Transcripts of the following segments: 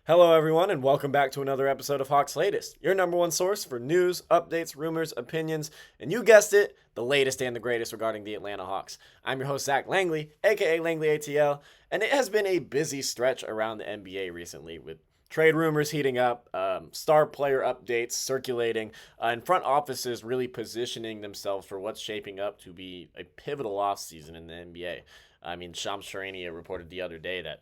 Hello, everyone, and welcome back to another episode of Hawks Latest, your number one source for news, updates, rumors, opinions, and you guessed it, the latest and the greatest regarding the Atlanta Hawks. I'm your host, Zach Langley, aka Langley ATL, and it has been a busy stretch around the NBA recently with trade rumors heating up, star player updates circulating, and front offices really positioning themselves for what's shaping up to be a pivotal offseason in the NBA. I mean, Shams Charania reported the other day that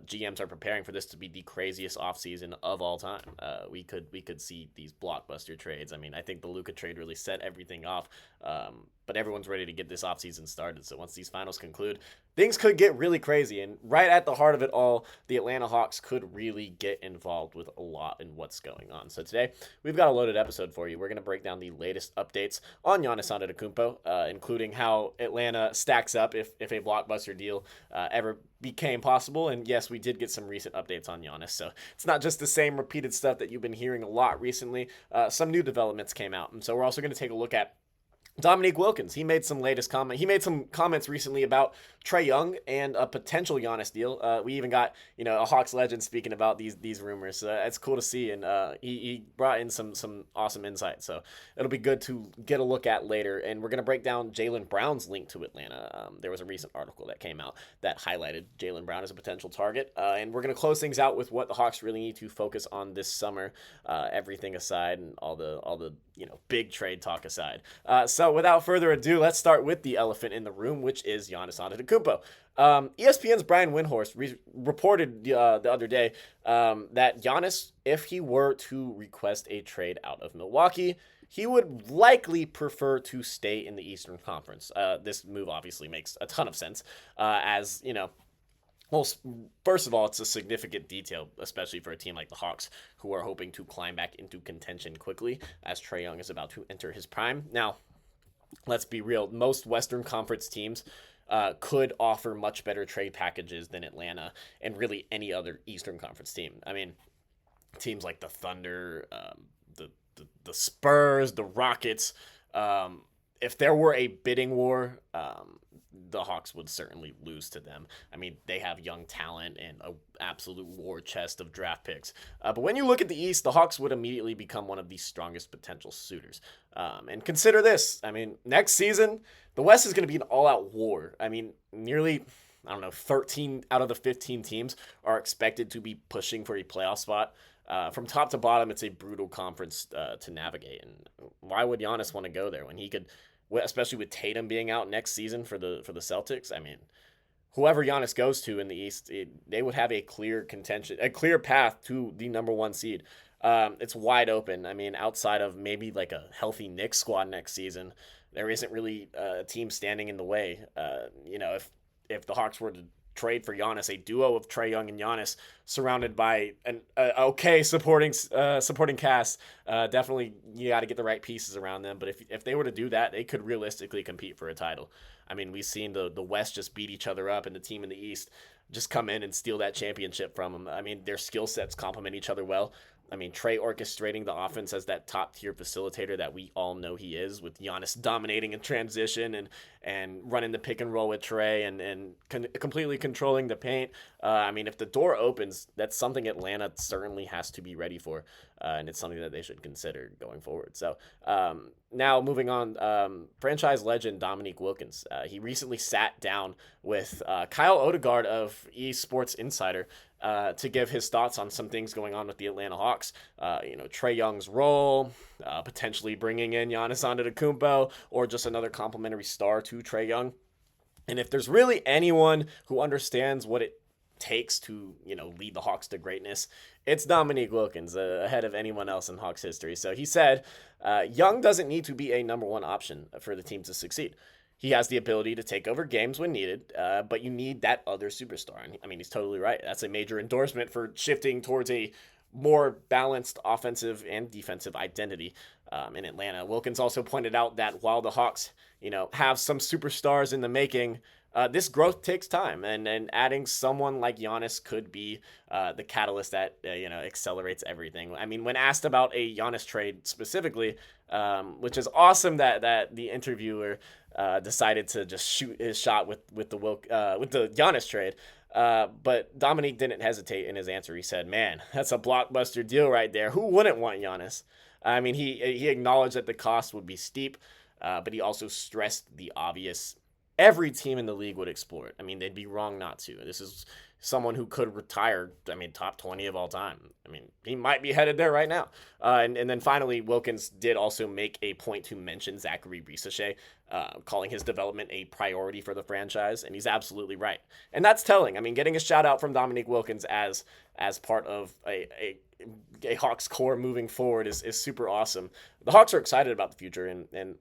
GMs are preparing for this to be the craziest offseason of all time. We could see these blockbuster trades. I mean, I think the Luka trade really set everything off, but everyone's ready to get this offseason started. So once these finals conclude, things could get really crazy. And right at the heart of it all, the Atlanta Hawks could really get involved with a lot in what's going on. So today, we've got a loaded episode for you. We're going to break down the latest updates on Giannis Antetokounmpo, including how Atlanta stacks up if a blockbuster deal ever became possible. And yes, we did get some recent updates on Giannis, so it's not just the same repeated stuff that you've been hearing a lot recently. Some new developments came out, and so we're also going to take a look at Dominique Wilkins. He made some comments recently about Trae Young and a potential Giannis deal. We even got a Hawks legend speaking about these rumors. So it's cool to see, and he brought in some awesome insight. So it'll be good to get a look at later. And we're gonna break down Jaylen Brown's link to Atlanta. There was a recent article that came out that highlighted Jaylen Brown as a potential target. And we're gonna close things out with what the Hawks really need to focus on this summer. Everything aside, and all the big trade talk aside. So without further ado, let's start with the elephant in the room, which is Giannis Antetokounmpo. ESPN's Brian Windhorst reported the other day that Giannis, if he were to request a trade out of Milwaukee, he would likely prefer to stay in the Eastern Conference. This move obviously makes a ton of sense, as well, first of all, it's a significant detail, especially for a team like the Hawks, who are hoping to climb back into contention quickly, as Trae Young is about to enter his prime. Now, let's be real. Most Western Conference teams could offer much better trade packages than Atlanta and really any other Eastern Conference team. I mean, teams like the Thunder, the Spurs, the Rockets. If there were a bidding war, the Hawks would certainly lose to them. I mean, they have young talent and an absolute war chest of draft picks. But when you look at the East, the Hawks would immediately become one of the strongest potential suitors. And consider this. I mean, next season, the West is going to be an all-out war. I mean, nearly 13 out of the 15 teams are expected to be pushing for a playoff spot. From top to bottom, it's a brutal conference to navigate. And why would Giannis want to go there when he could, especially with Tatum being out next season for the Celtics? I mean, whoever Giannis goes to in the East, they would have a clear path to the number one seed. It's wide open. I mean, outside of maybe like a healthy Knicks squad next season, there isn't really a team standing in the way. If the Hawks were to trade for Giannis, a duo of Trae Young and Giannis surrounded by an okay supporting cast, definitely you got to get the right pieces around them. But if they were to do that, they could realistically compete for a title. I mean, we've seen the West just beat each other up, and the team in the East just come in and steal that championship from them. I mean, their skill sets complement each other well. I mean, Trae orchestrating the offense as that top-tier facilitator that we all know he is, with Giannis dominating in transition and running the pick and roll with Trae and completely controlling the paint. I mean, if the door opens, that's something Atlanta certainly has to be ready for, and it's something that they should consider going forward. So now moving on, franchise legend Dominique Wilkins. He recently sat down with Kyle Odegaard of eSports Insider to give his thoughts on some things going on with the Atlanta Hawks. Trae Young's role, potentially bringing in Giannis Antetokounmpo, or just another complimentary star to Trae Young. And if there's really anyone who understands what it takes to lead the Hawks to greatness, it's Dominique Wilkins, ahead of anyone else in Hawks history. So he said, Young doesn't need to be a number one option for the team to succeed. He has the ability to take over games when needed, but you need that other superstar. And I mean, he's totally right. That's a major endorsement for shifting towards a more balanced offensive and defensive identity in Atlanta. Wilkins also pointed out that while the Hawks, have some superstars in the making, this growth takes time, and adding someone like Giannis could be the catalyst that accelerates everything. I mean, when asked about a Giannis trade specifically, which is awesome that the interviewer decided to just shoot his shot with the Giannis trade. But Dominique didn't hesitate in his answer. He said, "Man, that's a blockbuster deal right there. Who wouldn't want Giannis?" I mean, he acknowledged that the cost would be steep, but he also stressed the obvious. Every team in the league would explore it. I mean, they'd be wrong not to. This is someone who could retire. I mean, top 20 of all time. I mean, he might be headed there right now. And then finally, Wilkins did also make a point to mention Zachary Risachet, calling his development a priority for the franchise, and he's absolutely right. And that's telling. I mean, getting a shout out from Dominique Wilkins as part of a Hawks core moving forward is super awesome. The Hawks are excited about the future, and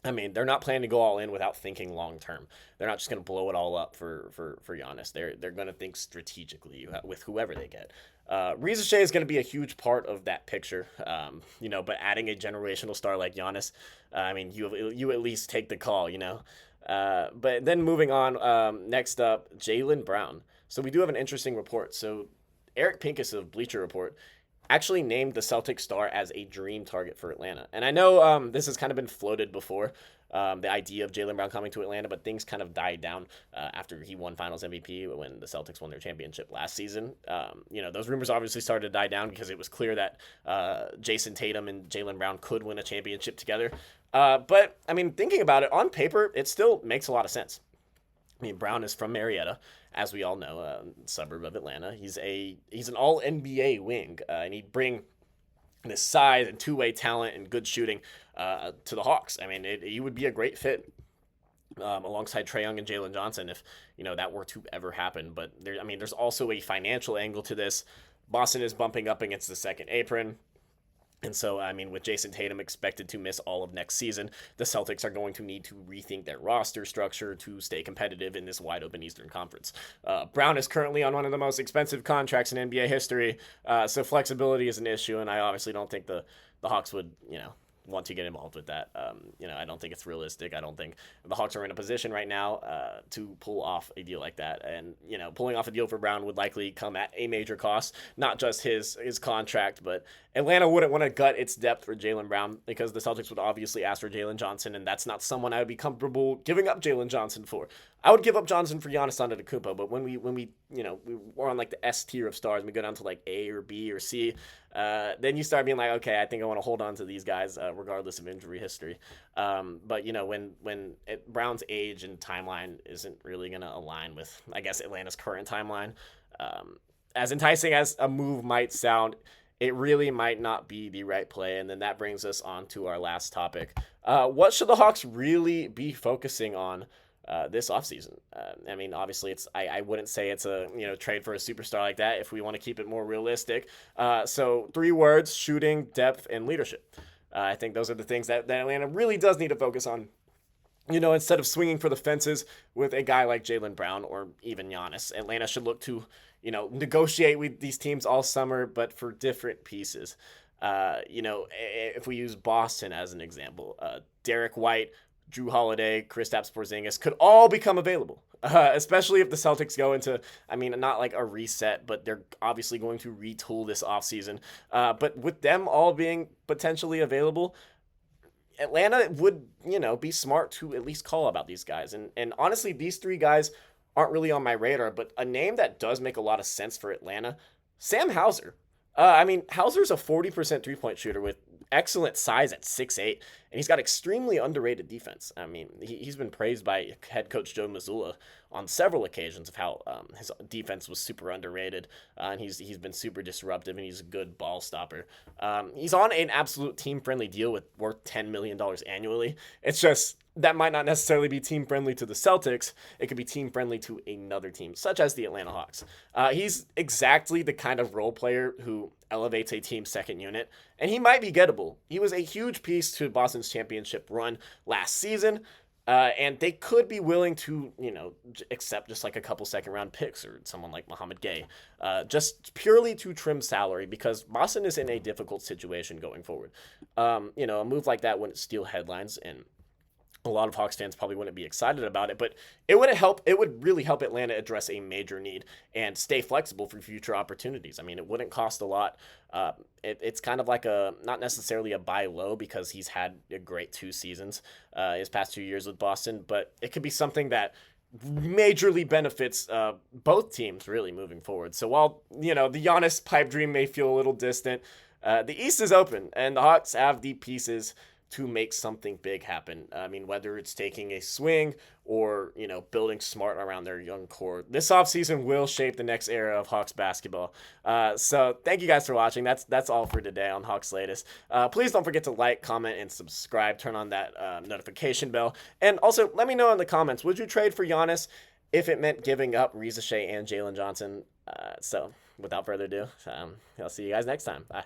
I mean, they're not planning to go all in without thinking long term. They're not just going to blow it all up for Giannis. They're going to think strategically with whoever they get. Risachet is going to be a huge part of that picture, but adding a generational star like Giannis, I mean, you at least take the call, But then moving on, next up, Jaylen Brown. So we do have an interesting report. So Eric Pincus of Bleacher Report actually named the Celtics star as a dream target for Atlanta. And I know this has kind of been floated before, the idea of Jaylen Brown coming to Atlanta, but things kind of died down after he won Finals MVP when the Celtics won their championship last season. Those rumors obviously started to die down because it was clear that Jason Tatum and Jaylen Brown could win a championship together. But, I mean, thinking about it, on paper, it still makes a lot of sense. I mean, Brown is from Marietta, as we all know, suburb of Atlanta. He's an all NBA wing, and he'd bring this size and two-way talent and good shooting to the Hawks. I mean, he would be a great fit alongside Trae Young and Jalen Johnson if that were to ever happen. But there's also a financial angle to this. Boston is bumping up against the second apron. And so, I mean, with Jason Tatum expected to miss all of next season, the Celtics are going to need to rethink their roster structure to stay competitive in this wide-open Eastern Conference. Brown is currently on one of the most expensive contracts in NBA history, so flexibility is an issue, and I obviously don't think the Hawks would, want to get involved with that. I don't think it's realistic. I don't think the Hawks are in a position right now to pull off a deal like that. And, pulling off a deal for Brown would likely come at a major cost, not just his contract, but Atlanta wouldn't want to gut its depth for Jaylen Brown because the Celtics would obviously ask for Jalen Johnson, and that's not someone I would be comfortable giving up Jalen Johnson for. I would give up Johnson for Giannis Antetokounmpo, but when we we're on like the S tier of stars and we go down to like A or B or C, then you start being like, okay, I think I want to hold on to these guys regardless of injury history. But when Brown's age and timeline isn't really going to align with, I guess, Atlanta's current timeline, as enticing as a move might sound, it really might not be the right play. And then that brings us on to our last topic. What should the Hawks really be focusing on this offseason? Obviously, I wouldn't say it's a trade for a superstar like that if we want to keep it more realistic. So 3 words: shooting, depth, and leadership. I think those are the things that Atlanta really does need to focus on. Instead of swinging for the fences with a guy like Jaylen Brown or even Giannis, Atlanta should look to negotiate with these teams all summer, but for different pieces. If we use Boston as an example, Derek White, Drew Holiday, Kristaps Porzingis could all become available, especially if the Celtics go into, not like a reset, but they're obviously going to retool this offseason. But with them all being potentially available, Atlanta would, be smart to at least call about these guys. And honestly, these 3 guys aren't really on my radar, but a name that does make a lot of sense for Atlanta, Sam Hauser. Hauser's a 40% three-point shooter with excellent size at 6'8", and he's got extremely underrated defense. He's been praised by head coach Joe Mazzulla on several occasions of how his defense was super underrated, and he's been super disruptive, and he's a good ball stopper. He's on an absolute team-friendly deal worth $10 million annually. It's just that might not necessarily be team-friendly to the Celtics. It could be team-friendly to another team, such as the Atlanta Hawks. He's exactly the kind of role player who elevates a team's second unit, and he might be gettable. He was a huge piece to Boston's championship run last season, and they could be willing to, accept just like a couple second-round picks or someone like Mohamed Gay, just purely to trim salary because Boston is in a difficult situation going forward. A move like that wouldn't steal headlines, and a lot of Hawks fans probably wouldn't be excited about it, but it would really help Atlanta address a major need and stay flexible for future opportunities. It wouldn't cost a lot. It's kind of like not necessarily a buy low because he's had a great 2 seasons his past 2 years with Boston, but it could be something that majorly benefits both teams really moving forward. So while, the Giannis pipe dream may feel a little distant, the East is open, and the Hawks have the pieces to make something big happen. I mean, whether it's taking a swing or, building smart around their young core, this offseason will shape the next era of Hawks basketball. So thank you guys for watching. That's all for today on Hawks Latest. Please don't forget to like, comment, and subscribe. Turn on that notification bell. And also, let me know in the comments, would you trade for Giannis if it meant giving up Risa Shea and Jalen Johnson? So without further ado, I'll see you guys next time. Bye.